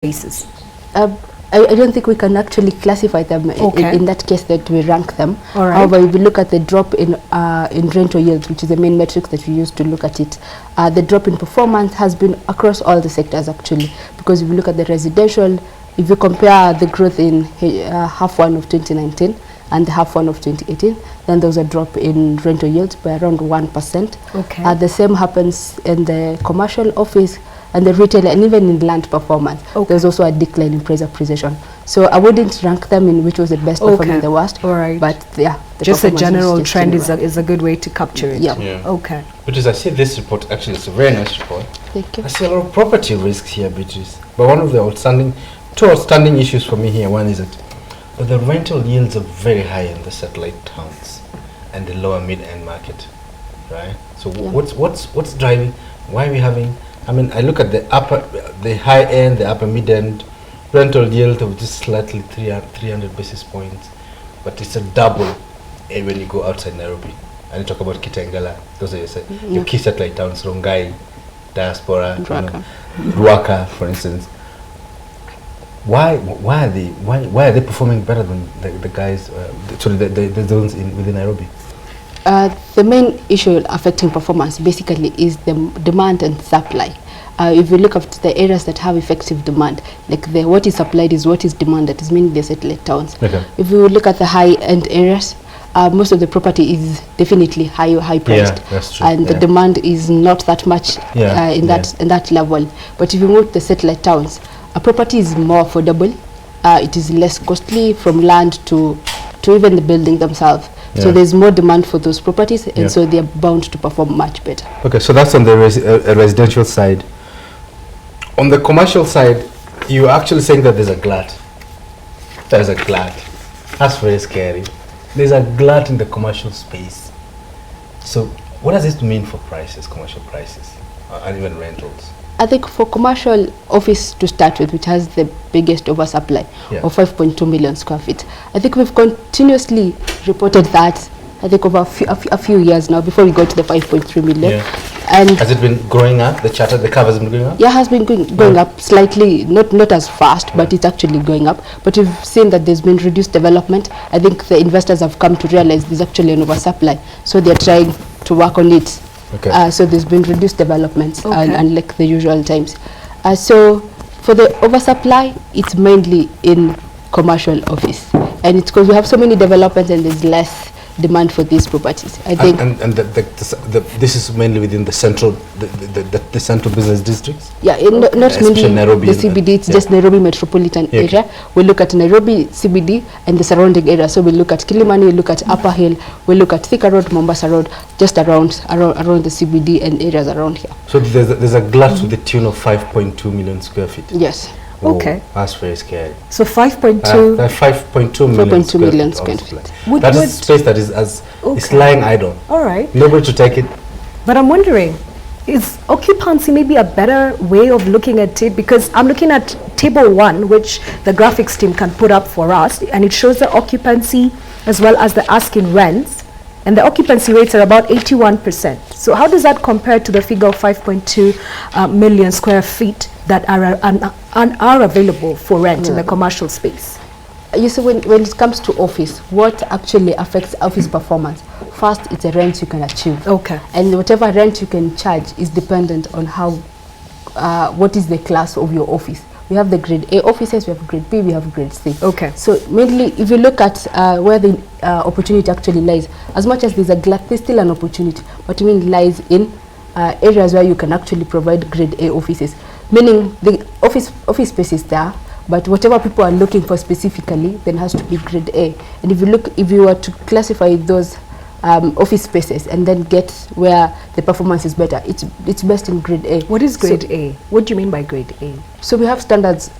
basis? I don't think we can actually classify them in that case that we rank them. However, if you look at the drop in rental yields, which is the main metric that we use to look at it, the drop in performance has been across all the sectors actually. Because if you look at the residential, if you compare the growth in half one of 2019 and the half one of 2018, then there was a drop in rental yields by around 1%. The same happens in the commercial, office, and the retail, and even in land performance. There's also a decline in price appreciation. So I wouldn't rank them in which was the best performing, the worst. But yeah, just a general trend is a good way to capture it. Okay. Beatrice, I see this report, actually it's a very nice report. Thank you. I see a lot of property risks here, Beatrice. But one of the two outstanding issues for me here, one is that the rental yields are very high in the satellite towns and the lower mid-end market, right? So what's driving, why are we having, I mean, I look at the high end, the upper mid end rental yield of just slightly 300 basis points, but it's a double when you go outside Nairobi. And you talk about Kitengela, those are your key satellite towns, Rongai, Diaspora, Ruaka, for instance. Why are they performing better than the guys, the zones within Nairobi? The main issue affecting performance basically is the demand and supply. If you look at the areas that have effective demand, like what is supplied is what is demanded, is meaning the satellite towns. If you look at the high-end areas, most of the property is definitely high priced, that's true. And the demand is not that much in that level. But if you move to the satellite towns, a property is more affordable. It is less costly, from land to even the building themselves. So there's more demand for those properties, and so they're bound to perform much better. Okay, so that's on the residential side. On the commercial side, you're actually saying that there's a glut. There's a glut. That's very scary. There's a glut in the commercial space. So what does this mean for prices, commercial prices, and even rentals? I think for commercial office to start with, which has the biggest oversupply of 5.2 million square feet, I think we've continuously reported that, I think over a few years now, before we got to the 5.3 million. And has it been growing up? The curve has been going up? Yeah, it has been going up slightly, not as fast, but it's actually going up. But we've seen that there's been reduced development. I think the investors have come to realize there's actually an oversupply, so they're trying to work on it. So there's been reduced developments, unlike the usual times. So for the oversupply, it's mainly in commercial office, and it's because we have so many developments and there's less demand for these properties. I think, and this is mainly within the central business districts. Yeah, not mainly Nairobi, the CBD. It's just Nairobi metropolitan area. We look at Nairobi CBD and the surrounding area. So we look at Kilimani, we look at Upper Hill, we look at Thika Road, Mombasa Road, just around the CBD and areas around here. So there's a glut to the tune of 5.2 million square feet. Yes. Okay. That's very scary. So 5.2 million square feet. That's a space that is lying idle. All right. Nobody to take it. But I'm wondering, is occupancy maybe a better way of looking at it? Because I'm looking at table 1, which the graphics team can put up for us, and it shows the occupancy as well as the asking rents, and the occupancy rates are about 81%. So how does that compare to the figure of 5.2 million square feet that are available for rent in the commercial space? You see, when it comes to office, what actually affects office performance? First, it's a rent you can achieve. And whatever rent you can charge is dependent on what is the class of your office. We have the grade A offices, we have grade B, we have grade C. So mainly, if you look at where the opportunity actually lies, as much as there's a glut, there's still an opportunity, but it lies in areas where you can actually provide grade A offices. Meaning the office space is there, but whatever people are looking for specifically then has to be grade A. And if you were to classify those office spaces and then get where the performance is better, it's best in grade A. What is grade A? What do you mean by grade A? So we have standards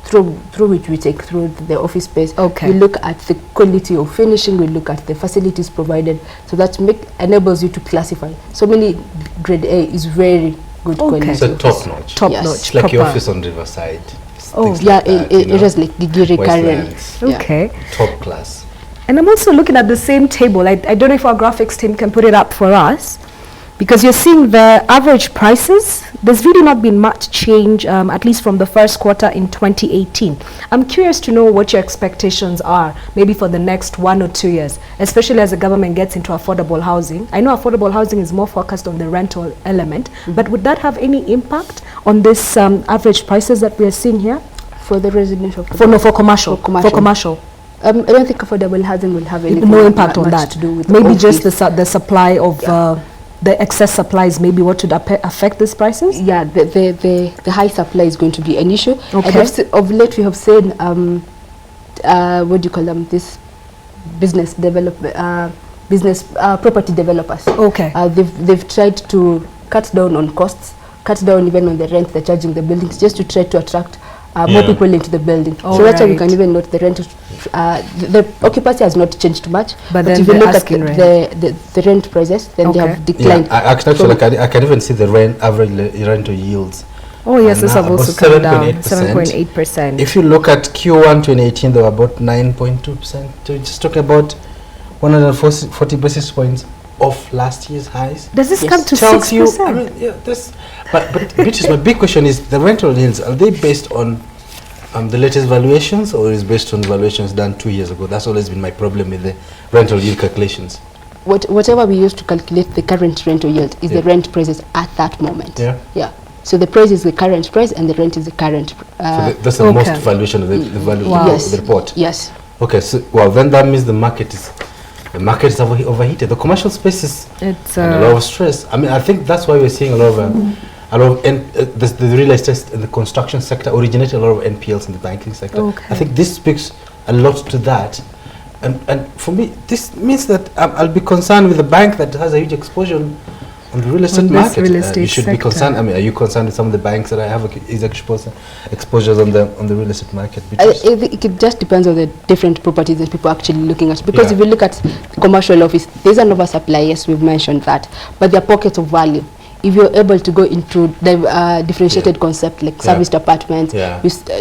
through which we take through the office space. We look at the quality of finishing, we look at the facilities provided, so that enables you to classify. So many grade A is very good quality. It's a top notch. It's like your office on Riverside. It is like Gigiri Karen. Top class. And I'm also looking at the same table. I don't know if our graphics team can put it up for us, because you're seeing the average prices, there's really not been much change, at least from the first quarter in 2018. I'm curious to know what your expectations are, maybe for the next 1 or 2 years, especially as the government gets into affordable housing. I know affordable housing is more focused on the rental element, but would that have any impact on this average prices that we are seeing here? For the residential? For commercial. For commercial. I don't think affordable housing will have anything no impact on that. To do with maybe just the supply of the excess supplies, maybe what would affect these prices? Yeah, the high supply is going to be an issue. Okay. Of late we have seen what do you call them? This business property developers. Okay. They've tried to cut down on costs, cut down even on the rent they're charging the buildings, just to try to attract more people into the building. So that's why we can even note the rent, the occupancy has not changed much, but if you look at the rent prices, then they have declined. Yeah, I can even see the average rental yields. Oh yes, this have also come down, 7.8%. If you look at Q1 2018, they were about 9.2%. So just talking about 140 basis points of last year's highs. Does this come to 6%? You, I %? mean, yeah, this. But Beatrice, my big question is: the rental yields, are they based on the latest valuations, or is based on valuations done 2 years ago? That's always been my problem with the rental yield calculations. Whatever we use to calculate the current rental yield is the rent prices at that moment. Yeah. Yeah. So the price is the current price, and the rent is the current. So that's the most valuation of the value of the report. Yes. Okay. So then that means the market is overheated. The commercial space is under a lot of stress. I mean, I think that's why we're seeing a lot of the real estate and the construction sector originated a lot of NPLs in the banking sector. Okay. I think this speaks a lot to that. And for me, this means that I'll be concerned with the bank that has a huge exposure on the real estate market. You should be concerned. I mean, are you concerned with some of the banks that have exposures on the real estate market? It just depends on the different properties that people are actually looking at. Because if you look at the commercial office, there's an oversupply. Yes, we've mentioned that, but there are pockets of value. If you're able to go into the differentiated concept like serviced apartments,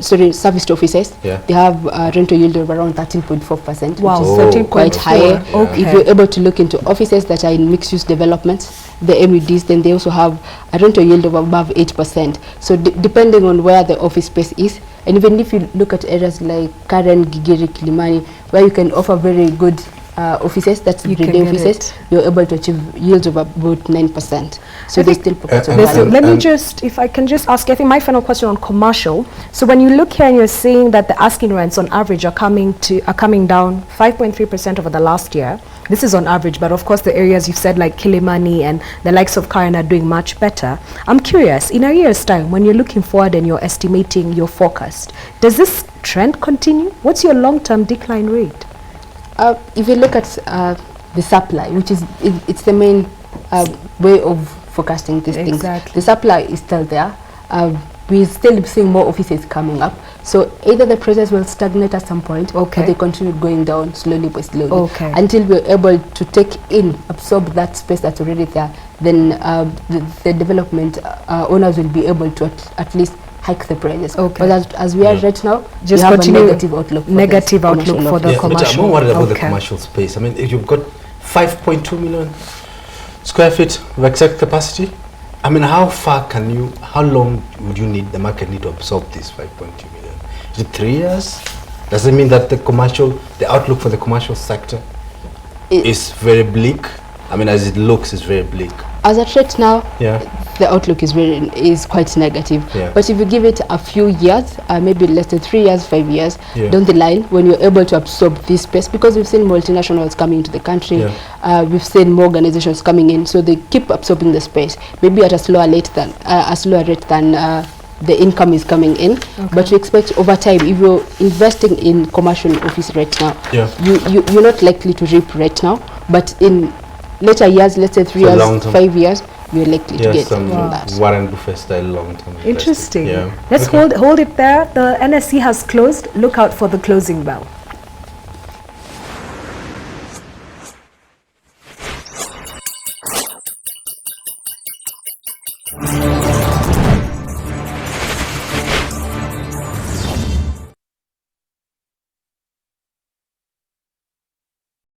serviced offices, they have rental yield of around 13.4%, which is quite high. If you're able to look into offices that are in mixed-use developments, the MEDs, then they also have a rental yield of above 8%. So depending on where the office space is, and even if you look at areas like Karen, Gigiri, Kilimani, where you can offer very good offices, that's grade A offices, you're able to achieve yields of about 9%. So there's still pockets of value. Let me just, if I can just ask, I think my final question on commercial. So when you look here and you're saying that the asking rents on average are coming down 5.3% over the last year. This is on average, but of course the areas you've said like Kilimani and the likes of Karen are doing much better. I'm curious, in a year's time, when you're looking forward and you're estimating your forecast, does this trend continue? What's your long-term decline rate? If you look at the supply, which is it's the main way of forecasting these things. The supply is still there. We're still seeing more offices coming up. So either the prices will stagnate at some point, or they continue going down slowly but slowly until we're able to absorb that space that's already there. Then the development owners will be able to at least hike the prices. But as we are right now, just we have a negative outlook. Negative outlook for the commercial. I'm more worried about the commercial space. I mean, if you've got 5.2 million square feet of exact capacity, I mean, how long would the market need to absorb this 5.2 million? Is it 3 years? Does it mean that the outlook for the commercial sector is very bleak? I mean, as it looks, it's very bleak. As at right now, the outlook is quite negative. But if you give it a few years, maybe less than 3 years, 5 years down the line, when you're able to absorb this space, because we've seen multinationals coming into the country, we've seen more organizations coming in, so they keep absorbing the space, maybe at a slower rate than the income is coming in. But we expect over time, if you're investing in commercial office right now, you're not likely to reap right now, but in later years, let's say 3 years, 5 years, you're likely to get some from that. Warren Buffett style long-term. Interesting. Let's hold it there. The NSE has closed. Look out for the closing bell.